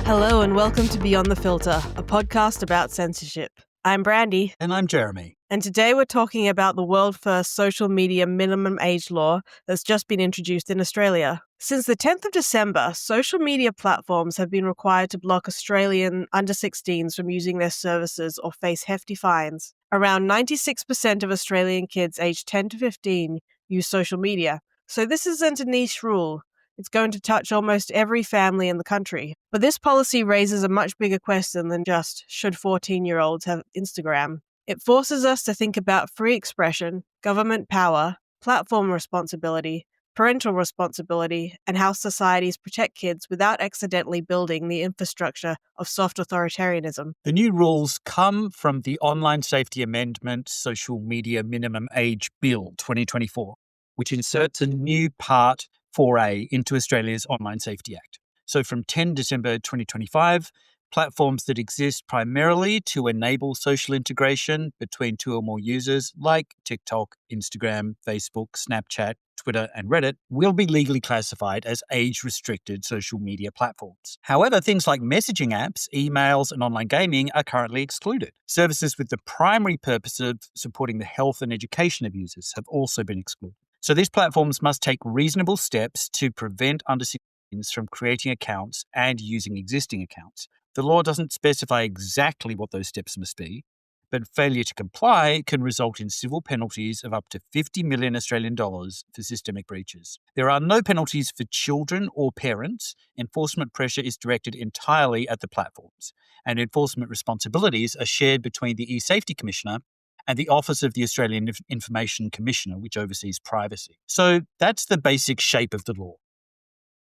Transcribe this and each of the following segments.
Hello and welcome to Beyond the Filter, a podcast about censorship. I'm Brandy. And I'm Jeremy. And today we're talking about the world-first social media minimum age law that's just been introduced in Australia. Since the 10th of December, social media platforms have been required to block Australian under-16s from using their services or face hefty fines. Around 96% of Australian kids aged 10 to 15 use social media. So this isn't a niche rule. It's going to touch almost every family in the country. But this policy raises a much bigger question than just, should 14-year-olds have Instagram? It forces us to think about free expression, government power, platform responsibility, parental responsibility, and how societies protect kids without accidentally building the infrastructure of soft authoritarianism. The new rules come from the Online Safety Amendment Social Media Minimum Age Bill 2024, which inserts a new Part 4A into Australia's Online Safety Act. So from 10 December 2025, platforms that exist primarily to enable social integration between two or more users like TikTok, Instagram, Facebook, Snapchat, Twitter, and Reddit will be legally classified as age-restricted social media platforms. However, things like messaging apps, emails, and online gaming are currently excluded. Services with the primary purpose of supporting the health and education of users have also been excluded. So these platforms must take reasonable steps to prevent under-16s from creating accounts and using existing accounts. The law doesn't specify exactly what those steps must be, but failure to comply can result in civil penalties of up to 50 million Australian dollars for systemic breaches. There are no penalties for children or parents. Enforcement pressure is directed entirely at the platforms, and enforcement responsibilities are shared between the eSafety Commissioner and the Office of the Australian Information Commissioner, which oversees privacy. So that's the basic shape of the law.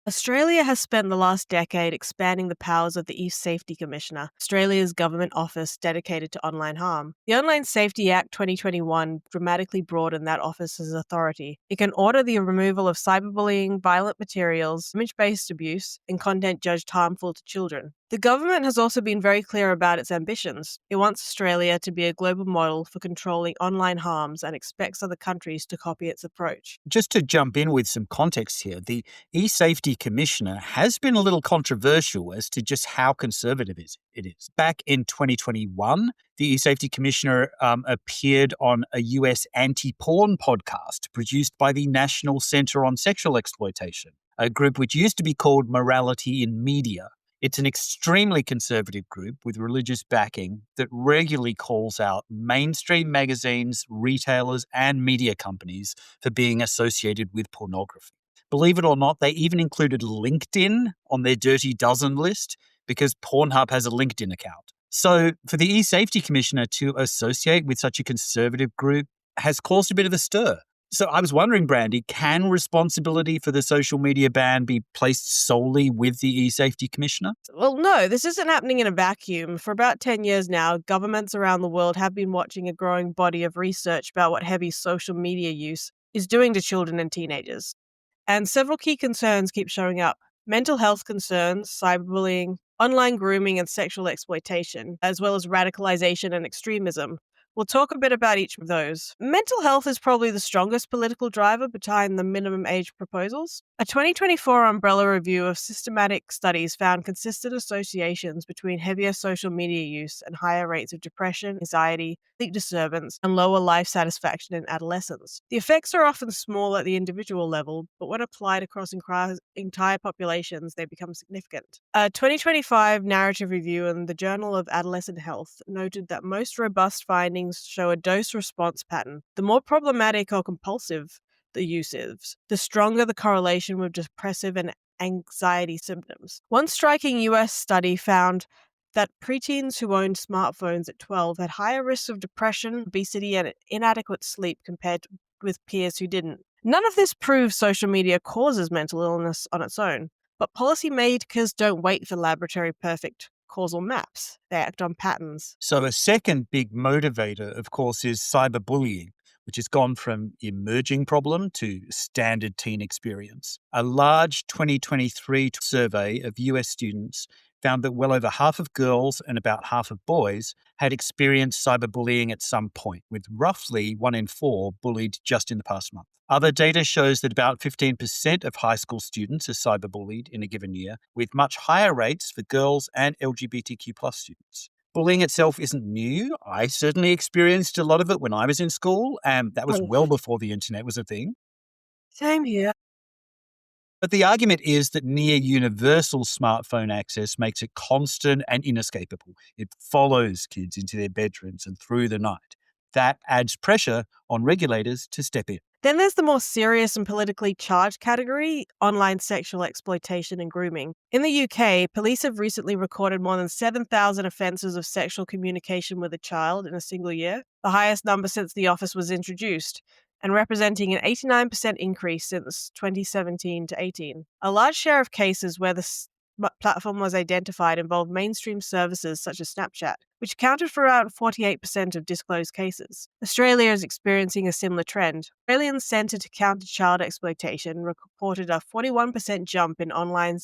Australia has spent the last decade expanding the powers of the eSafety Commissioner, Australia's government office dedicated to online harm. The Online Safety Act 2021 dramatically broadened that office's authority. It can order the removal of cyberbullying, violent materials, image-based abuse, and content judged harmful to children. The government has also been very clear about its ambitions. It wants Australia to be a global model for controlling online harms and expects other countries to copy its approach. Just to jump in with some context here, the eSafety Commissioner has been a little controversial as to just how conservative it is. Back in 2021, the eSafety Commissioner appeared on a US anti-porn podcast produced by the National Centre on Sexual Exploitation, a group which used to be called Morality in Media. It's an extremely conservative group with religious backing that regularly calls out mainstream magazines, retailers, and media companies for being associated with pornography. Believe it or not, they even included LinkedIn on their Dirty Dozen list because Pornhub has a LinkedIn account. So for the eSafety Commissioner to associate with such a conservative group has caused a bit of a stir. So I was wondering, Brandy, can responsibility for the social media ban be placed solely with the eSafety Commissioner? Well, no, this isn't happening in a vacuum. For about 10 years now, governments around the world have been watching a growing body of research about what heavy social media use is doing to children and teenagers. And several key concerns keep showing up. Mental health concerns, cyberbullying, online grooming and sexual exploitation, as well as radicalization and extremism. We'll talk a bit about each of those. Mental health is probably the strongest political driver behind the minimum age proposals. A 2024 umbrella review of systematic studies found consistent associations between heavier social media use and higher rates of depression, anxiety, sleep disturbance, and lower life satisfaction in adolescents. The effects are often small at the individual level, but when applied across entire populations, they become significant. A 2025 narrative review in the Journal of Adolescent Health noted that most robust findings show a dose-response pattern. The more problematic or compulsive the use is, the stronger the correlation with depressive and anxiety symptoms. One striking US study found that preteens who owned smartphones at 12 had higher risks of depression, obesity, and inadequate sleep compared with peers who didn't. None of this proves social media causes mental illness on its own, but policymakers don't wait for laboratory perfect causal maps. They act on patterns. So a second big motivator, of course, is cyberbullying, which has gone from emerging problem to standard teen experience. A large 2023 survey of US students found that well over half of girls and about half of boys had experienced cyberbullying at some point, with roughly 1 in 4 bullied just in the past month. Other data shows that about 15% of high school students are cyberbullied in a given year, with much higher rates for girls and LGBTQ+ students. Bullying itself isn't new. I certainly experienced a lot of it when I was in school, and that was Oh, well before the internet was a thing. same here. But the argument is that near universal smartphone access makes it constant and inescapable. It follows kids into their bedrooms and through the night. That adds pressure on regulators to step in. Then there's the more serious and politically charged category, online sexual exploitation and grooming. In the UK, police have recently recorded more than 7,000 offences of sexual communication with a child in a single year, the highest number since the office was introduced, and representing an 89% increase since 2017 to 18. A large share of cases where the platform was identified involved mainstream services such as Snapchat, which accounted for around 48% of disclosed cases. Australia is experiencing a similar trend. Australian Centre to Counter Child Exploitation reported a 41% jump in online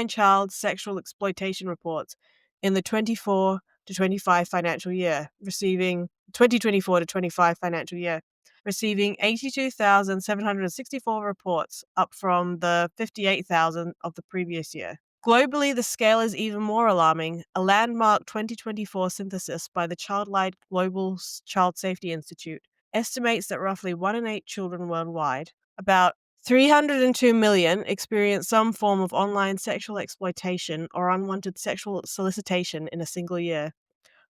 child sexual exploitation reports in the 24 to 25 financial year, receiving 2024 to 25 financial year, receiving 82,764 reports, up from the 58,000 of the previous year. Globally, the scale is even more alarming. A landmark 2024 synthesis by the Childline Global Child Safety Institute estimates that roughly 1 in 8 children worldwide, about 302 million, experience some form of online sexual exploitation or unwanted sexual solicitation in a single year.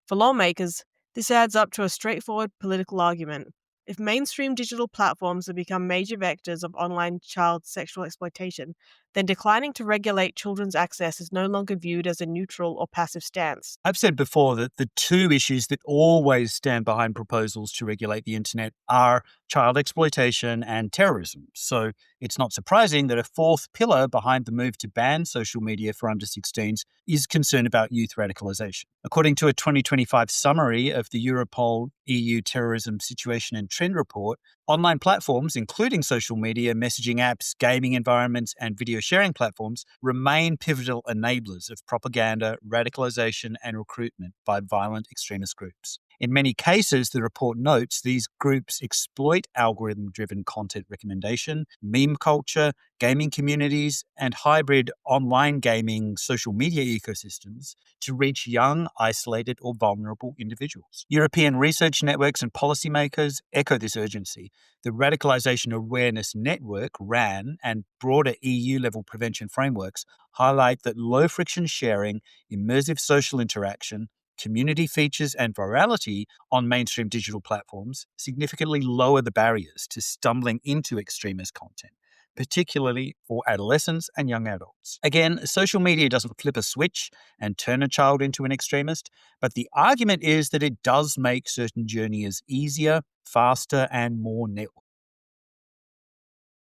For lawmakers, this adds up to a straightforward political argument. If mainstream digital platforms have become major vectors of online child sexual exploitation, then declining to regulate children's access is no longer viewed as a neutral or passive stance. I've said before that the two issues that always stand behind proposals to regulate the internet are child exploitation and terrorism. So it's not surprising that a fourth pillar behind the move to ban social media for under 16s is concern about youth radicalisation. According to a 2025 summary of the Europol EU Terrorism Situation and Trend Report, online platforms, including social media, messaging apps, gaming environments, and video sharing platforms, remain pivotal enablers of propaganda, radicalisation, and recruitment by violent extremist groups. In many cases, the report notes these groups exploit algorithm-driven content recommendation, meme culture, gaming communities, and hybrid online gaming social media ecosystems to reach young, isolated, or vulnerable individuals. European research networks and policymakers echo this urgency. The Radicalisation Awareness Network, RAN, and broader EU-level prevention frameworks highlight that low-friction sharing, immersive social interaction, community features, and virality on mainstream digital platforms significantly lower the barriers to stumbling into extremist content, particularly for adolescents and young adults. Again, social media doesn't flip a switch and turn a child into an extremist, but the argument is that it does make certain journeys easier, faster, and more networked.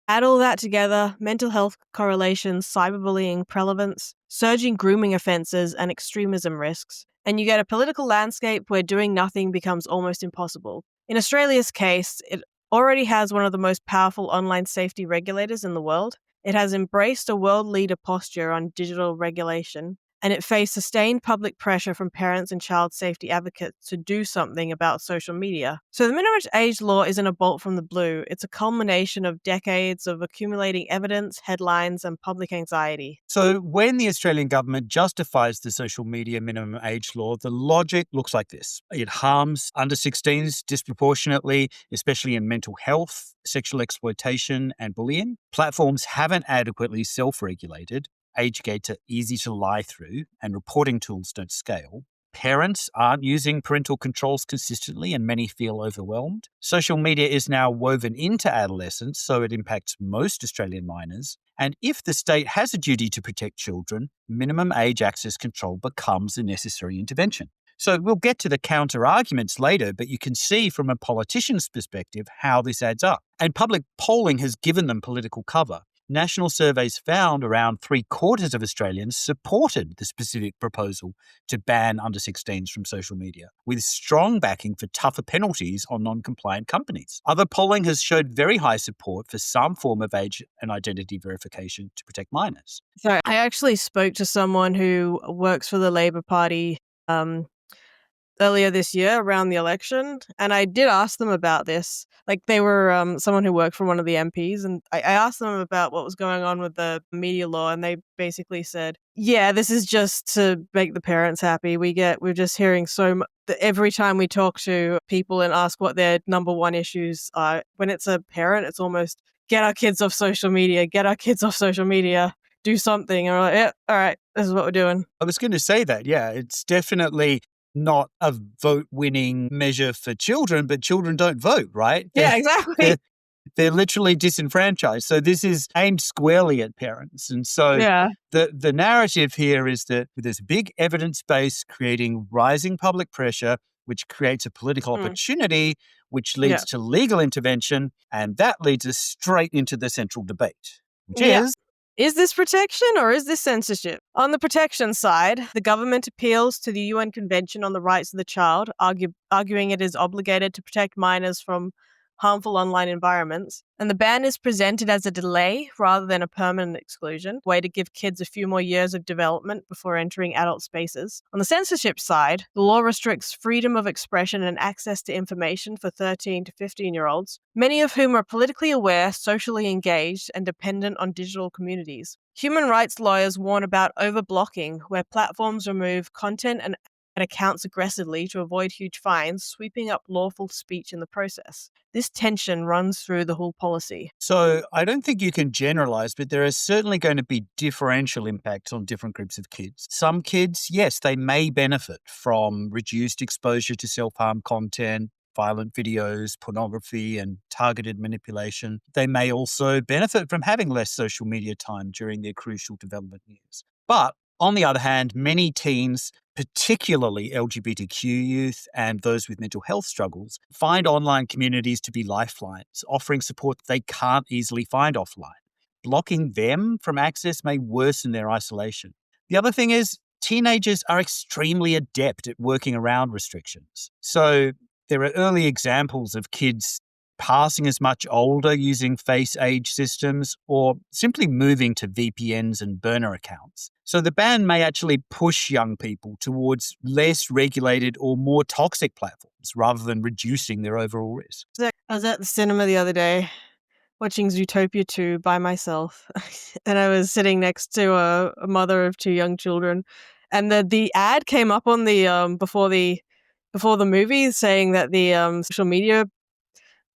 Add all that together, mental health correlations, cyberbullying, prevalence, surging grooming offences, and extremism risks, and you get a political landscape where doing nothing becomes almost impossible. In Australia's case, it already has one of the most powerful online safety regulators in the world. It has embraced a world leader posture on digital regulation, and it faced sustained public pressure from parents and child safety advocates to do something about social media. So the minimum age law isn't a bolt from the blue. It's a culmination of decades of accumulating evidence, headlines, and public anxiety. So when the Australian government justifies the social media minimum age law, the logic looks like this. It harms under 16s disproportionately, especially in mental health, sexual exploitation, and bullying. Platforms haven't adequately self-regulated. Age gates are easy to lie through, and reporting tools don't scale. Parents aren't using parental controls consistently, and many feel overwhelmed. Social media is now woven into adolescence, so it impacts most Australian minors. And if the state has a duty to protect children, minimum age access control becomes a necessary intervention. So we'll get to the counter arguments later, but you can see from a politician's perspective how this adds up. And public polling has given them political cover. National surveys found around 3/4 of Australians supported the specific proposal to ban under 16s from social media, with strong backing for tougher penalties on non-compliant companies. Other polling has showed very high support for some form of age and identity verification to protect minors. So I actually spoke to someone who works for the Labor Party earlier this year around the election, and I did ask them about this. Like, they were someone who worked for one of the MPs, and I asked them about what was going on with the media law, and they basically said, "Yeah, this is just to make the parents happy. We're just hearing so much." Every time we talk to people and ask what their number one issues are, when it's a parent, it's almost get our kids off social media, get our kids off social media, do something. And we're like, yeah, all right, this is what we're doing. I was going to say that, yeah, it's definitely not a vote-winning measure for children, but children don't vote, right? Yeah, exactly. They're, they're literally disenfranchised. So this is aimed squarely at parents. And so Yeah. the narrative here is that there's a big evidence base creating rising public pressure, which creates a political Mm. opportunity, which Yeah. leads to legal intervention. And that leads us straight into the central debate, which Yeah. is Is this protection or is this censorship? On the protection side, the government appeals to the UN Convention on the Rights of the Child, arguing it is obligated to protect minors from harmful online environments. And the ban is presented as a delay rather than a permanent exclusion, way to give kids a few more years of development before entering adult spaces. On the censorship side, the law restricts freedom of expression and access to information for 13 to 15-year-olds, many of whom are politically aware, socially engaged, and dependent on digital communities. Human rights lawyers warn about overblocking, where platforms remove content and accounts aggressively to avoid huge fines, sweeping up lawful speech in the process. This tension runs through the whole policy. So I don't think you can generalize, but there are certainly going to be differential impacts on different groups of kids. Some kids, yes, they may benefit from reduced exposure to self-harm content, violent videos, pornography, and targeted manipulation. They may also benefit from having less social media time during their crucial development years. But on the other hand, many teens, particularly LGBTQ youth and those with mental health struggles, find online communities to be lifelines, offering support they can't easily find offline. Blocking them from access may worsen their isolation. The other thing is, teenagers are extremely adept at working around restrictions. So there are early examples of kids passing as much older using face age systems or simply moving to VPNs and burner accounts. So the ban may actually push young people towards less regulated or more toxic platforms rather than reducing their overall risk. I was at the cinema the other day watching Zootopia 2 by myself, and I was sitting next to a mother of two young children, and the ad came up on the before the movie saying that the social media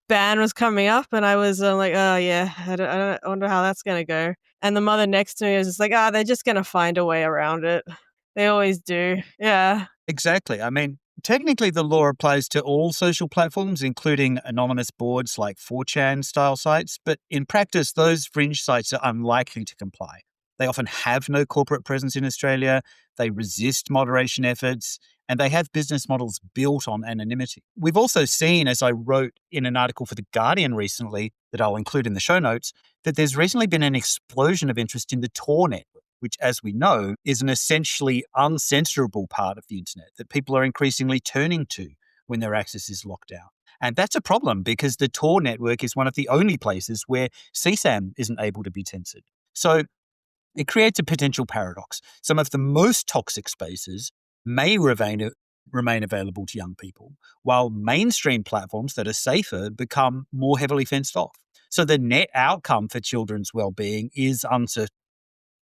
ban was coming up, and I was like, oh yeah, I wonder how that's gonna go. And the mother next to me was just like, they're just gonna find a way around it. They always do. Yeah. Exactly. I mean, technically, the law applies to all social platforms, including anonymous boards like 4chan style sites, but in practice, those fringe sites are unlikely to comply. They often have no corporate presence in Australia, they resist moderation efforts, and they have business models built on anonymity. We've also seen, as I wrote in an article for The Guardian recently, that I'll include in the show notes, that there's recently been an explosion of interest in the Tor network, which, as we know, is an essentially uncensorable part of the internet that people are increasingly turning to when their access is locked down. And that's a problem because the Tor network is one of the only places where CSAM isn't able to be censored. So it creates a potential paradox. Some of the most toxic spaces may remain available to young people, while mainstream platforms that are safer become more heavily fenced off. So the net outcome for children's well-being is uncertain.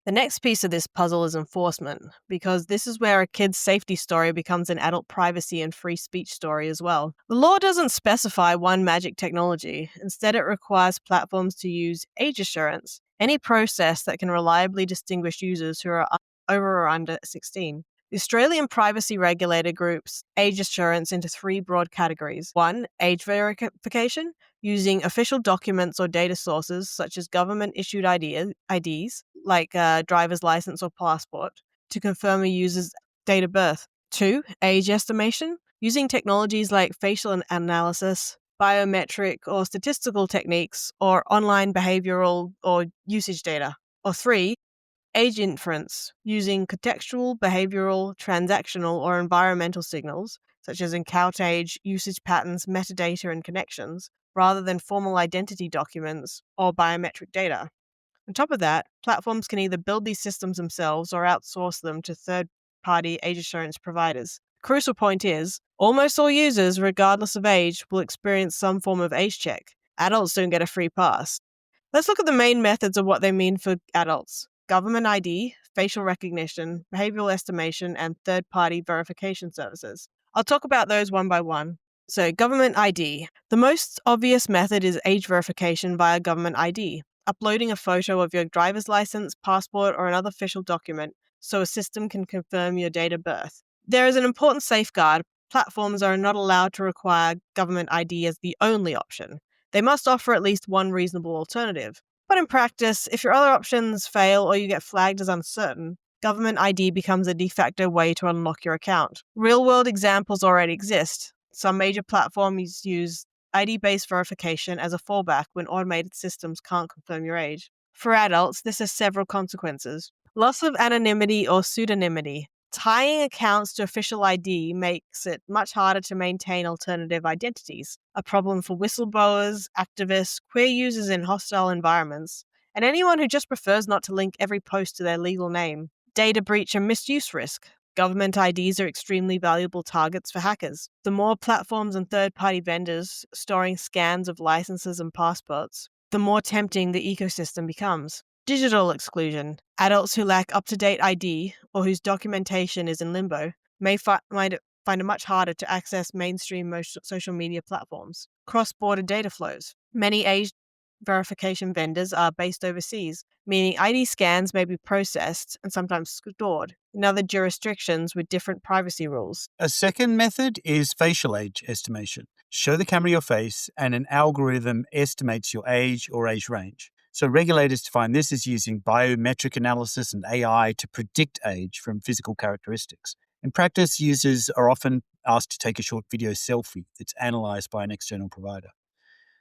The next piece of this puzzle is enforcement, because this is where a kid's safety story becomes an adult privacy and free speech story as well. The law doesn't specify one magic technology. Instead, it requires platforms to use age assurance, any process that can reliably distinguish users who are over or under 16. The Australian privacy regulator groups age assurance into three broad categories. One, age verification, using official documents or data sources such as government-issued IDs, like a driver's license or passport, to confirm a user's date of birth. Two, age estimation, using technologies like facial analysis, biometric or statistical techniques, or online behavioral or usage data. Or three, age inference, using contextual, behavioral, transactional, or environmental signals, such as encounter age, usage patterns, metadata, and connections, rather than formal identity documents or biometric data. On top of that, platforms can either build these systems themselves or outsource them to third-party age assurance providers. Crucial point is, almost all users, regardless of age, will experience some form of age check. Adults don't get a free pass. Let's look at the main methods of what they mean for adults: government ID, facial recognition, behavioral estimation, and third-party verification services. I'll talk about those one by one. So, government ID. The most obvious method is age verification via government ID, uploading a photo of your driver's license, passport, or another official document so a system can confirm your date of birth. There is an important safeguard. Platforms are not allowed to require government ID as the only option. They must offer at least one reasonable alternative. But in practice, if your other options fail or you get flagged as uncertain, government ID becomes a de facto way to unlock your account. Real-world examples already exist. Some major platforms use ID-based verification as a fallback when automated systems can't confirm your age. For adults, this has several consequences. Loss of anonymity or pseudonymity. Tying accounts to official ID makes it much harder to maintain alternative identities, a problem for whistleblowers, activists, queer users in hostile environments, and anyone who just prefers not to link every post to their legal name. Data breach and misuse risk. Government IDs are extremely valuable targets for hackers. The more platforms and third-party vendors storing scans of licenses and passports, the more tempting the ecosystem becomes. Digital exclusion. Adults who lack up-to-date ID or whose documentation is in limbo may find it much harder to access mainstream social media platforms. Cross-border data flows. Many age verification vendors are based overseas, meaning ID scans may be processed and sometimes stored in other jurisdictions with different privacy rules. A second method is facial age estimation. Show the camera your face and an algorithm estimates your age or age range. So regulators define this as using biometric analysis and AI to predict age from physical characteristics. In practice, users are often asked to take a short video selfie that's analyzed by an external provider.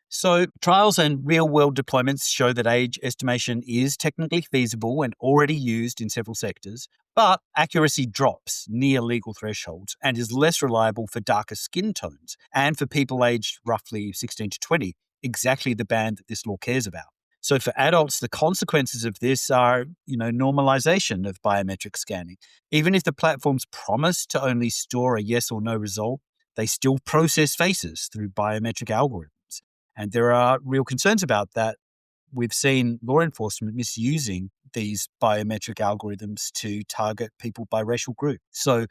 So trials and real-world deployments show that age estimation is technically feasible and already used in several sectors, but accuracy drops near legal thresholds and is less reliable for darker skin tones and for people aged roughly 16 to 20, exactly the band that this law cares about. So for adults, the consequences of this are, normalization of biometric scanning. Even if the platforms promise to only store a yes or no result, they still process faces through biometric algorithms. And there are real concerns about that. We've seen law enforcement misusing these biometric algorithms to target people by racial group. So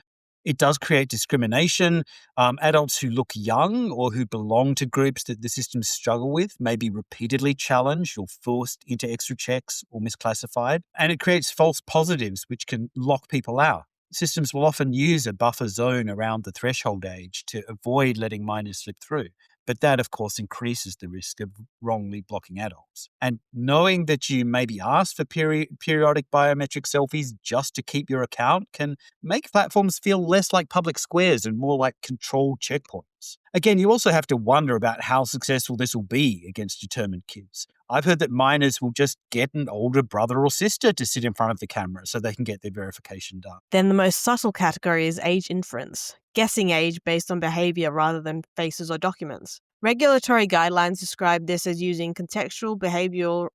it does create discrimination. Adults who look young or who belong to groups that the systems struggle with may be repeatedly challenged or forced into extra checks or misclassified. And it creates false positives, which can lock people out. Systems will often use a buffer zone around the threshold age to avoid letting minors slip through. But that, of course, increases the risk of wrongly blocking adults. And knowing that you may be asked for periodic biometric selfies just to keep your account can make platforms feel less like public squares and more like controlled checkpoints. Again, you also have to wonder about how successful this will be against determined kids. I've heard that minors will just get an older brother or sister to sit in front of the camera so they can get their verification done. Then the most subtle category is age inference, guessing age based on behavior rather than faces or documents. Regulatory guidelines describe this as using contextual, behavioral,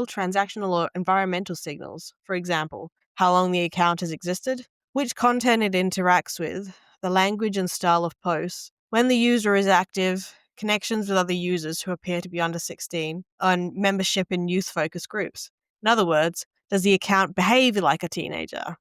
transactional, or environmental signals. For example, how long the account has existed, which content it interacts with, the language and style of posts, when the user is active, connections with other users who appear to be under 16, and membership in youth-focused groups. In other words, does the account behave like a teenager?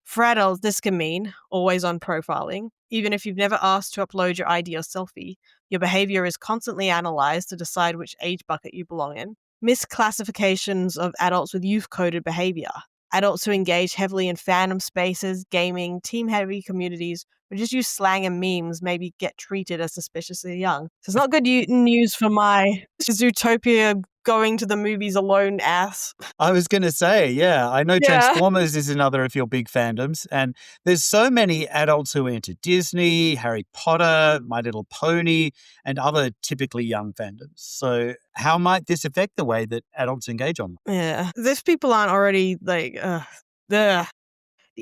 For adults, this can mean always-on profiling. Even if you've never asked to upload your ID or selfie, your behavior is constantly analyzed to decide which age bucket you belong in. Misclassifications of adults with youth-coded behavior. Adults who engage heavily in fandom spaces, gaming, team-heavy communities, or just use slang and memes maybe get treated as suspiciously young. So it's not good news for my Zootopia going to the movies alone ass. I was going to say, yeah, I know Yeah. Transformers is another of your big fandoms, and there's so many adults who are into Disney, Harry Potter, My Little Pony, and other typically young fandoms. So how might this affect the way that adults engage online? Yeah. If people aren't already the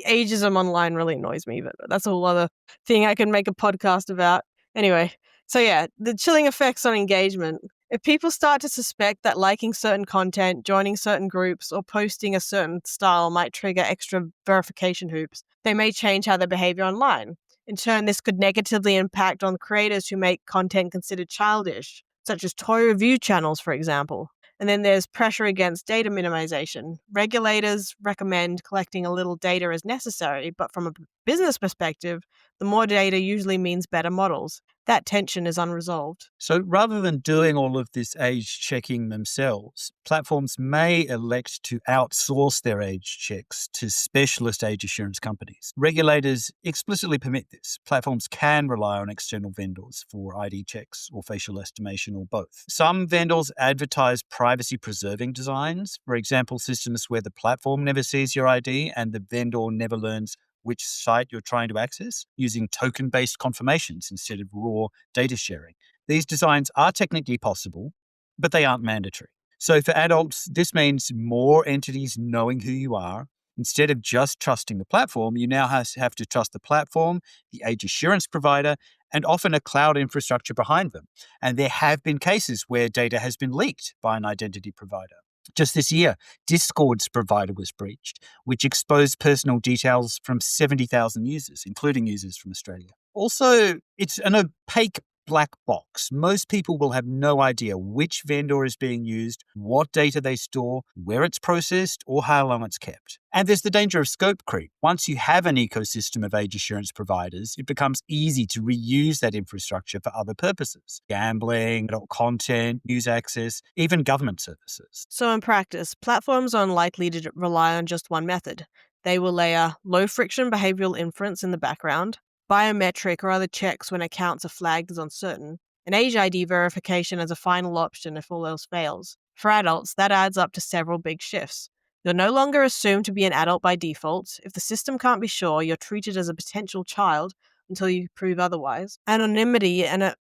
ageism online really annoys me, but that's a whole other thing I can make a podcast about. Anyway, so yeah, the chilling effects on engagement. If people start to suspect that liking certain content, joining certain groups, or posting a certain style might trigger extra verification hoops, they may change how they behave online. In turn, this could negatively impact on creators who make content considered childish, such as toy review channels, for example. And then there's pressure against data minimization. Regulators recommend collecting a little data as necessary, but from a business perspective, the more data usually means better models. That tension is unresolved. So rather than doing all of this age checking themselves, platforms may elect to outsource their age checks to specialist age assurance companies. Regulators explicitly permit this. Platforms can rely on external vendors for ID checks or facial estimation or both. Some vendors advertise privacy preserving designs, for example, systems where the platform never sees your ID and the vendor never learns which site you're trying to access, using token-based confirmations instead of raw data sharing. These designs are technically possible, but they aren't mandatory. So for adults, this means more entities knowing who you are. Instead of just trusting the platform, you now have to trust the platform, the age assurance provider, and often a cloud infrastructure behind them. And there have been cases where data has been leaked by an identity provider. Just this year, Discord's provider was breached, which exposed personal details from 70,000 users, including users from Australia. Also, it's an opaque black box. Most people will have no idea which vendor is being used, what data they store, where it's processed, or how long it's kept. And there's the danger of scope creep. Once you have an ecosystem of age assurance providers, it becomes easy to reuse that infrastructure for other purposes. Gambling, adult content, news access, even government services. So, in practice, platforms are unlikely to rely on just one method. They will layer low friction behavioral inference in the background, biometric or other checks when accounts are flagged as uncertain, and age ID verification as a final option if all else fails. For adults, that adds up to several big shifts. You're no longer assumed to be an adult by default. If the system can't be sure, you're treated as a potential child until you prove otherwise. Anonymity and a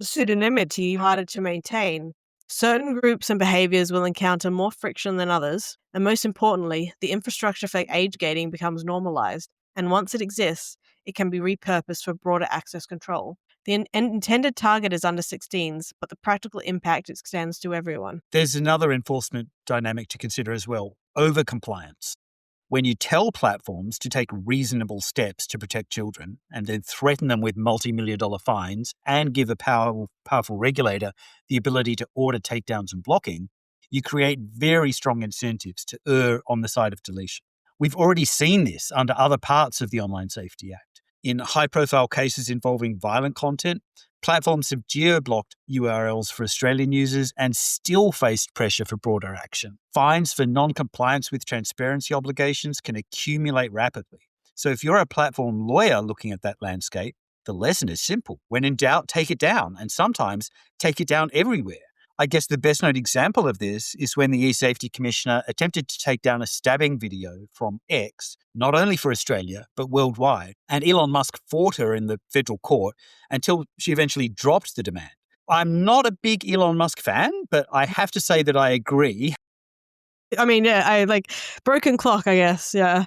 pseudonymity harder to maintain. Certain groups and behaviors will encounter more friction than others, and most importantly, the infrastructure for age gating becomes normalized, and once it exists, it can be repurposed for broader access control. The intended target is under 16s, but the practical impact extends to everyone. There's another enforcement dynamic to consider as well: overcompliance. When you tell platforms to take reasonable steps to protect children and then threaten them with multi-million-dollar fines and give a powerful regulator the ability to order takedowns and blocking, you create very strong incentives to err on the side of deletion. We've already seen this under other parts of the Online Safety Act. In high-profile cases involving violent content, platforms have geo-blocked URLs for Australian users and still faced pressure for broader action. Fines for non-compliance with transparency obligations can accumulate rapidly. So if you're a platform lawyer looking at that landscape, the lesson is simple. When in doubt, take it down, and sometimes take it down everywhere. I guess the best known example of this is when the eSafety Commissioner attempted to take down a stabbing video from X, not only for Australia, but worldwide. And Elon Musk fought her in the federal court until she eventually dropped the demand. I'm not a big Elon Musk fan, but I have to say that I agree. I mean, yeah, I like broken clock, I guess, yeah.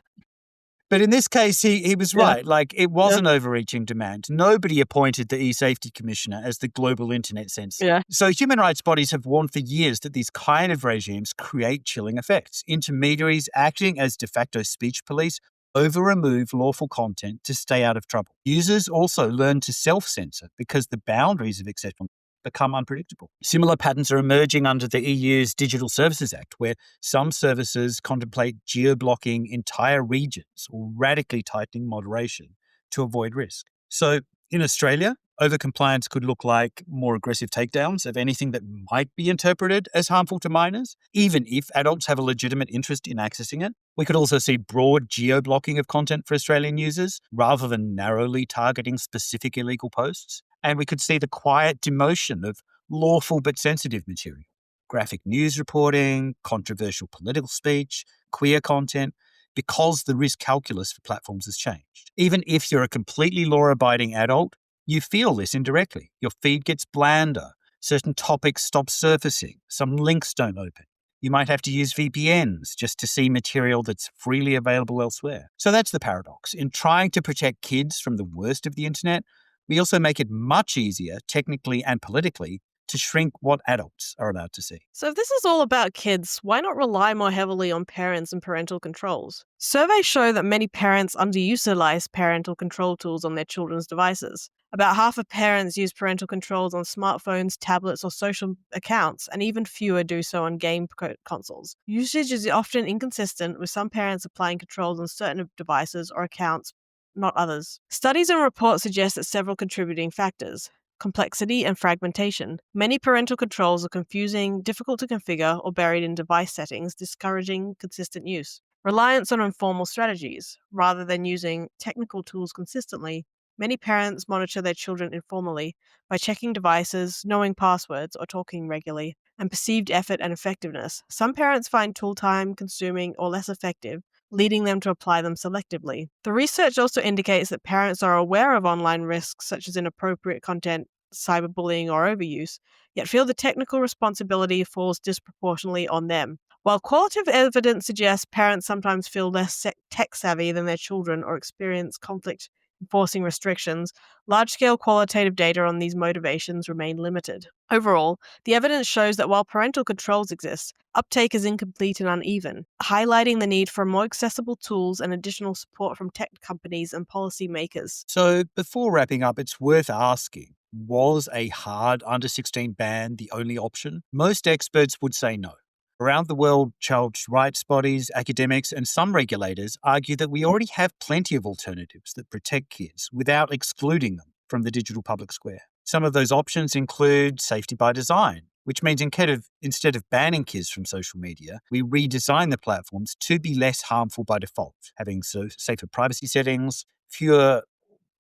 But in this case, he was Yeah. right. Like, it was an overreaching demand. Nobody appointed the eSafety Commissioner as the global internet censor. Yeah. So human rights bodies have warned for years that these kind of regimes create chilling effects. Intermediaries acting as de facto speech police over-remove lawful content to stay out of trouble. Users also learn to self-censor because the boundaries of acceptable become unpredictable. Similar patterns are emerging under the EU's Digital Services Act, where some services contemplate geo-blocking entire regions or radically tightening moderation to avoid risk. So in Australia, overcompliance could look like more aggressive takedowns of anything that might be interpreted as harmful to minors, even if adults have a legitimate interest in accessing it. We could also see broad geo-blocking of content for Australian users, rather than narrowly targeting specific illegal posts. And we could see the quiet demotion of lawful but sensitive material, graphic news reporting, controversial political speech, queer content, because the risk calculus for platforms has changed. Even if you're a completely law-abiding adult, you feel this indirectly. Your feed gets blander, certain topics stop surfacing, some links don't open. You might have to use VPNs just to see material that's freely available elsewhere. So that's the paradox. In trying to protect kids from the worst of the internet, we also make it much easier, technically and politically, to shrink what adults are allowed to see. So, if this is all about kids, why not rely more heavily on parents and parental controls? Surveys show that many parents underutilize parental control tools on their children's devices. About half of parents use parental controls on smartphones, tablets, or social accounts, and even fewer do so on game consoles. Usage is often inconsistent, with some parents applying controls on certain devices or accounts, not others. Studies and reports suggest that several contributing factors: complexity and fragmentation. Many parental controls are confusing, difficult to configure, or buried in device settings, discouraging consistent use. Reliance on informal strategies. Rather than using technical tools consistently, many parents monitor their children informally by checking devices, knowing passwords, or talking regularly, and perceived effort and effectiveness. Some parents find tool time consuming or less effective, leading them to apply them selectively. The research also indicates that parents are aware of online risks such as inappropriate content, cyberbullying, or overuse, yet feel the technical responsibility falls disproportionately on them. While qualitative evidence suggests parents sometimes feel less tech savvy than their children or experience conflict enforcing restrictions, large-scale qualitative data on these motivations remain limited. Overall, the evidence shows that while parental controls exist, uptake is incomplete and uneven, highlighting the need for more accessible tools and additional support from tech companies and policymakers. So before wrapping up, it's worth asking, was a hard under 16 ban the only option? Most experts would say no. Around the world, child rights bodies, academics, and some regulators argue that we already have plenty of alternatives that protect kids without excluding them from the digital public square. Some of those options include safety by design, which means instead of banning kids from social media, we redesign the platforms to be less harmful by default, having safer privacy settings, fewer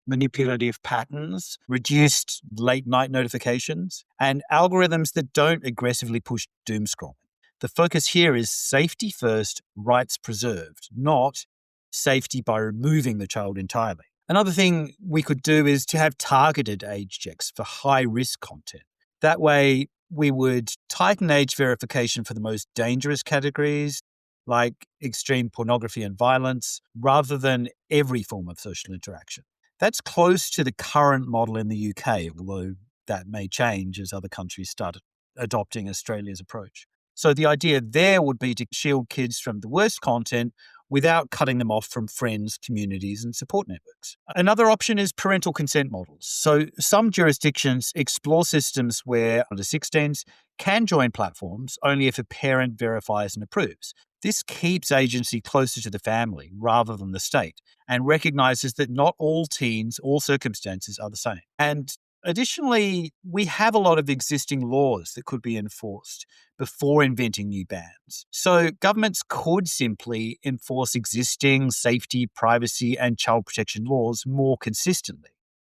manipulative patterns, reduced late night notifications, and algorithms that don't aggressively push doom scrolling. The focus here is safety first, rights preserved, not safety by removing the child entirely. Another thing we could do is to have targeted age checks for high-risk content. That way, we would tighten age verification for the most dangerous categories, like extreme pornography and violence, rather than every form of social interaction. That's close to the current model in the UK, although that may change as other countries start adopting Australia's approach. So the idea there would be to shield kids from the worst content without cutting them off from friends, communities, and support networks. Another option is parental consent models. So some jurisdictions explore systems where under 16s can join platforms only if a parent verifies and approves. This keeps agency closer to the family rather than the state and recognizes that not all teens or circumstances are the same. And additionally, we have a lot of existing laws that could be enforced before inventing new bans. So governments could simply enforce existing safety, privacy, and child protection laws more consistently.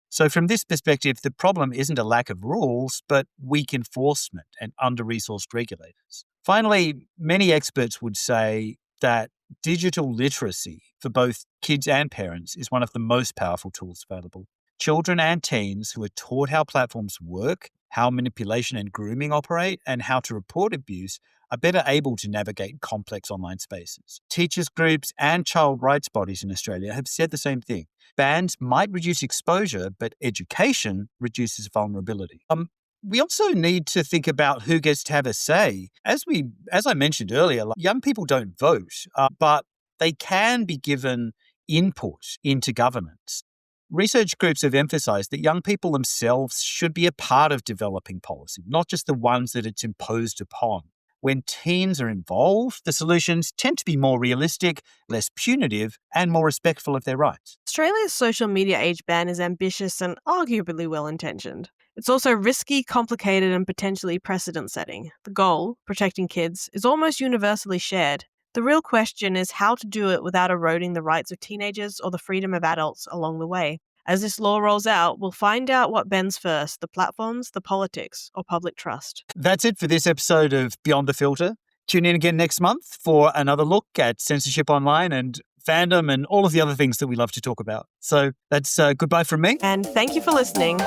So from this perspective, the problem isn't a lack of rules, but weak enforcement and under-resourced regulators. Finally, many experts would say that digital literacy for both kids and parents is one of the most powerful tools available. Children and teens who are taught how platforms work, how manipulation and grooming operate, and how to report abuse are better able to navigate complex online spaces. Teachers groups and child rights bodies in Australia have said the same thing. Bans might reduce exposure, but education reduces vulnerability. We also need to think about who gets to have a say. As I mentioned earlier, young people don't vote, but they can be given input into governance. Research groups have emphasized that young people themselves should be a part of developing policy, not just the ones that it's imposed upon. When teens are involved, the solutions tend to be more realistic, less punitive, and more respectful of their rights. Australia's social media age ban is ambitious and arguably well-intentioned. It's also risky, complicated, and potentially precedent-setting. The goal, protecting kids, is almost universally shared. The real question is how to do it without eroding the rights of teenagers or the freedom of adults along the way. As this law rolls out, we'll find out what bends first, the platforms, the politics, or public trust. That's it for this episode of Beyond the Filter. Tune in again next month for another look at censorship online and fandom and all of the other things that we love to talk about. So that's goodbye from me. And thank you for listening.